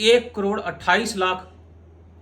1,28,00,000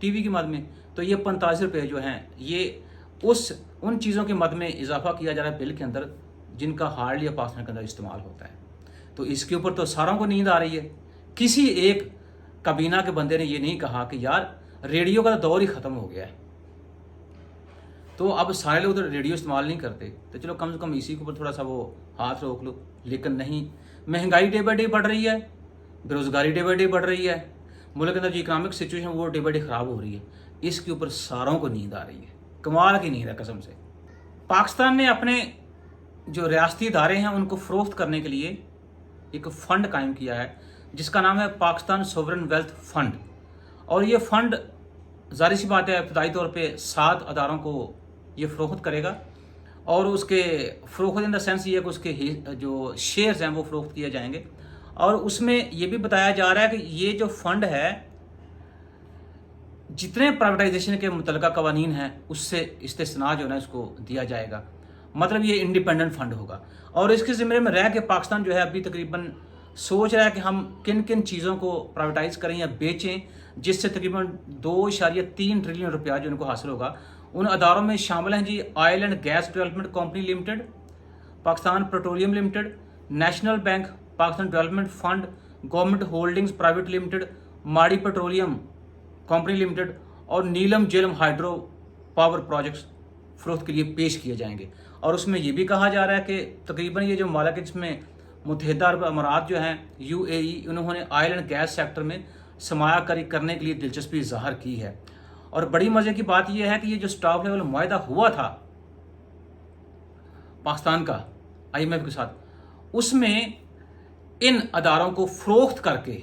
T V کی مد میں، تو یہ 45 روپے جو ہیں یہ ان چیزوں کے مد میں اضافہ کیا جا رہا ہے بل کے اندر جن کا ہارڈلی پاکستان کے اندر استعمال ہوتا ہے۔ تو اس کے اوپر تو ساروں کو نیند آ رہی ہے۔ کسی ایک کابینہ کے بندے نے یہ نہیں کہا کہ یار ریڈیو کا دور ہی ختم ہو گیا ہے، تو اب سارے لوگ تو ریڈیو استعمال نہیں کرتے، تو چلو کم سے کم اسی کے اوپر تھوڑا سا وہ ہاتھ روک لو۔ لیکن نہیں، مہنگائی ڈے بائی ڈے بڑھ رہی ہے، بے روزگاری ڈے بائی ڈے بڑھ رہی ہے، ملک کے اندر جو اکنامک سچویشن وہ ڈے بائی ڈے خراب ہو رہی ہے، اس کے اوپر ساروں کو نیند آ رہی ہے، کمال کی نیند ہے قسم سے۔ پاکستان نے اپنے جو ریاستی ادارے ہیں ان کو فروخت کرنے کے لیے ایک فنڈ قائم کیا ہے جس کا نام ہے پاکستان سوورن ویلتھ فنڈ، اور یہ فنڈ ظاہر سی بات ہے ابتدائی طور پہ 7 اداروں کو یہ فروخت کرے گا، اور اس کے فروخت ان دا سینس یہ ہے کہ اس کے جو شیئرز ہیں وہ فروخت کیے جائیں گے، اور اس میں یہ بھی بتایا جا رہا ہے کہ یہ جو فنڈ ہے جتنے پرائیویٹائزیشن کے متعلقہ قوانین ہیں اس سے استثناء جو ہے نا اس کو دیا جائے گا، مطلب یہ انڈیپینڈنٹ فنڈ ہوگا، اور اس کے ذمے میں رہ کے پاکستان جو ہے ابھی تقریباً سوچ رہا ہے کہ ہم کن کن چیزوں کو پرائیویٹائز کریں یا بیچیں جس سے تقریباً 2.3 ٹریلین روپیہ جو ان کو حاصل ہوگا۔ ان اداروں میں شامل ہیں جی oil and gas development company limited, Pakistan petroleum limited, national bank, Pakistan development fund, government holdings private limited, Mari petroleum company limited, اور Neelum Jhelum hydro power projects فروخت کے لیے پیش کیے جائیں گے۔ اور اس میں یہ بھی کہا جا رہا ہے کہ تقریباً یہ جو ممالک جس میں متحدہ عرب امارات جو ہیں UAE، انہوں نے آئل اینڈ گیس سیکٹر میں سرمایہ کاری کرنے کے لیے دلچسپی ظاہر کی ہے۔ اور بڑی مزے کی بات یہ ہے کہ یہ جو سٹاف لیول معاہدہ ہوا تھا پاکستان کا IMF کے ساتھ، اس میں ان اداروں کو فروخت کر کے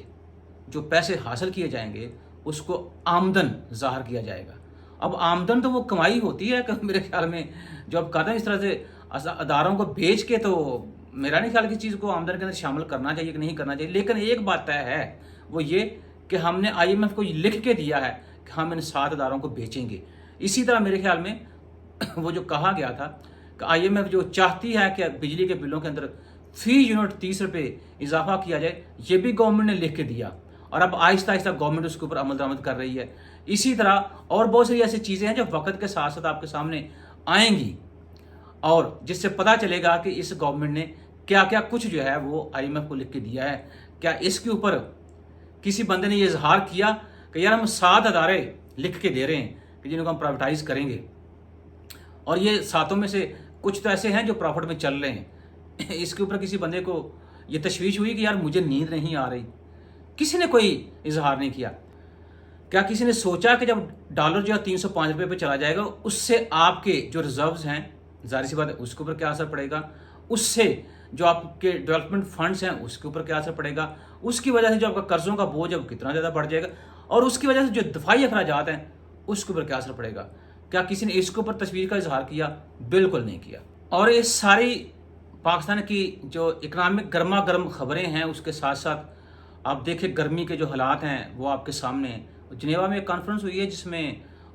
جو پیسے حاصل کیے جائیں گے اس کو آمدن ظاہر کیا جائے گا۔ اب آمدن تو وہ کمائی ہوتی ہے کہ میرے خیال میں جو اب کہتے ہیں اس طرح سے اداروں کو بیچ کے، تو میرا نہیں خیال کی چیز کو آمدن کے اندر شامل کرنا چاہیے کہ نہیں کرنا چاہیے۔ لیکن ایک بات طے ہے وہ یہ کہ ہم نے IMF کو لکھ کے دیا ہے کہ ہم ان 7 اداروں کو بیچیں گے۔ اسی طرح میرے خیال میں وہ جو کہا گیا تھا کہ IMF جو چاہتی ہے کہ بجلی کے بلوں کے اندر فی یونٹ 30 روپے اضافہ کیا جائے، یہ بھی گورنمنٹ نے لکھ کے دیا، اور اب آہستہ آہستہ گورنمنٹ اس کے اوپر عمل درآمد کر رہی ہے۔ اسی طرح اور بہت ساری ایسی چیزیں ہیں جو وقت کے ساتھ ساتھ آپ کے سامنے آئیں گی، اور جس سے پتہ چلے گا کہ اس گورنمنٹ نے کیا کیا کچھ جو ہے وہ IMF کو لکھ کے دیا ہے۔ کیا اس کے اوپر کسی بندے نے یہ اظہار کیا کہ یار ہم 7 ادارے لکھ کے دے رہے ہیں کہ جن کو ہم پرائیویٹائز کریں گے، اور یہ 7 میں سے کچھ تو ایسے ہیں جو پروفٹ میں چل رہے ہیں۔ اس کے اوپر کسی بندے کو یہ تشویش ہوئی کہ یار مجھے نیند نہیں آ رہی؟ کسی نے کوئی اظہار نہیں کیا۔ کیا کسی نے سوچا کہ جب ڈالر جو ہے 305 روپے پہ چلا جائے گا اس سے آپ کے جو ریزروز ہیں ظاہر سی بات ہے اس کے اوپر کیا اثر پڑے گا، اس سے جو آپ کے ڈیولپمنٹ فنڈز ہیں اس کے اوپر کیا اثر پڑے گا، اس کی وجہ سے جو آپ کا قرضوں کا بوجھ ہے وہ کتنا زیادہ بڑھ جائے گا، اور اس کی وجہ سے جو دفاعی اخراجات ہیں اس کے اوپر کیا اثر پڑے گا۔ کیا کسی نے اس کے اوپر تصویر کا اظہار کیا؟ بالکل نہیں کیا۔ اور یہ ساری پاکستان کی جو اکنامک گرما گرم خبریں ہیں اس کے ساتھ ساتھ آپ دیکھیں گرمی کے جو حالات ہیں وہ آپ کے سامنے ہیں۔ جنیوا میں ایک کانفرنس ہوئی ہے جس میں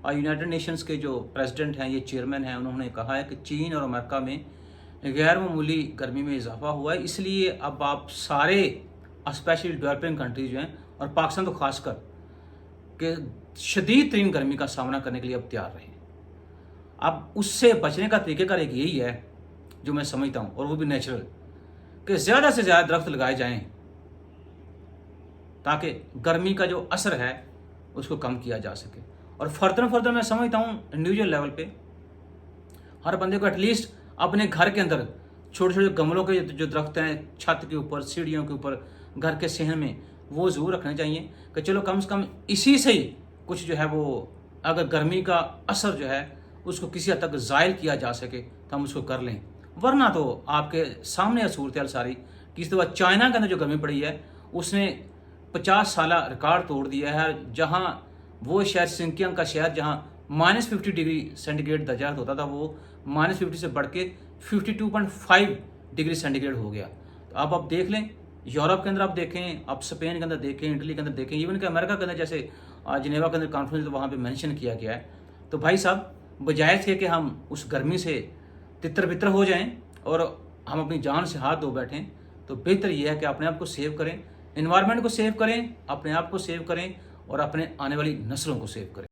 یونائٹڈ نیشنز کے جو پریزیڈنٹ ہیں، یہ چیئرمین ہیں، انہوں نے کہا ہے کہ چین اور امریکہ میں غیر معمولی گرمی میں اضافہ ہوا ہے، اس لیے اب آپ سارے اسپیشلی ڈیولپنگ کنٹریز جو ہیں اور پاکستان تو خاص کر کہ شدید ترین گرمی کا سامنا کرنے کے لیے اب تیار رہیں۔ اب اس سے بچنے کا طریقہ کار ایک یہی ہے جو میں سمجھتا ہوں، اور وہ بھی نیچرل، کہ زیادہ سے زیادہ درخت لگائے جائیں تاکہ گرمی کا جو اثر ہے اس کو کم کیا جا سکے۔ اور فردر میں سمجھتا ہوں انڈیویجول لیول پہ ہر بندے کو ایٹ لیسٹ اپنے گھر کے اندر چھوٹے چھوٹے گملوں کے جو درخت ہیں چھت کے اوپر، سیڑھیوں کے اوپر، گھر کے صحن میں، وہ ضرور رکھنے چاہیے کہ چلو کم سے کم اسی سے ہی کچھ جو ہے وہ اگر گرمی کا اثر جو ہے اس کو کسی حد تک زائل کیا جا سکے تو ہم اس کو کر لیں۔ ورنہ تو آپ کے سامنے صورتحال ساری کہ اس دفعہ چائنا کے اندر جو گرمی پڑی ہے اس نے 50 سالہ ریکارڈ توڑ دیا ہے، جہاں وہ شہر سنکیانگ کا شہر جہاں -50 ڈگری سینٹی گریڈ درجہ ہوتا تھا وہ -50 سے بڑھ کے 52.5 ڈگری سینٹی گریڈ ہو گیا۔ تو آپ دیکھ لیں، یورپ کے اندر آپ دیکھیں، آپ اسپین کے اندر دیکھیں، اٹلی کے اندر دیکھیں، ایون کہ امریکہ کے اندر جیسے جنیوا کے اندر کانفرنس وہاں پہ مینشن کیا گیا ہے۔ تو بھائی صاحب بجائے تھے کہ ہم اس گرمی سے تتر بتر ہو جائیں اور ہم اپنی جان سے ہاتھ دھو بیٹھیں، تو بہتر یہ ہے کہ اپنے آپ کو سیو کریں، انوائرمنٹ کو سیو کریں، اپنے آپ کو سیو کریں اور اپنے آنے والی نسلوں کو سیو کریں۔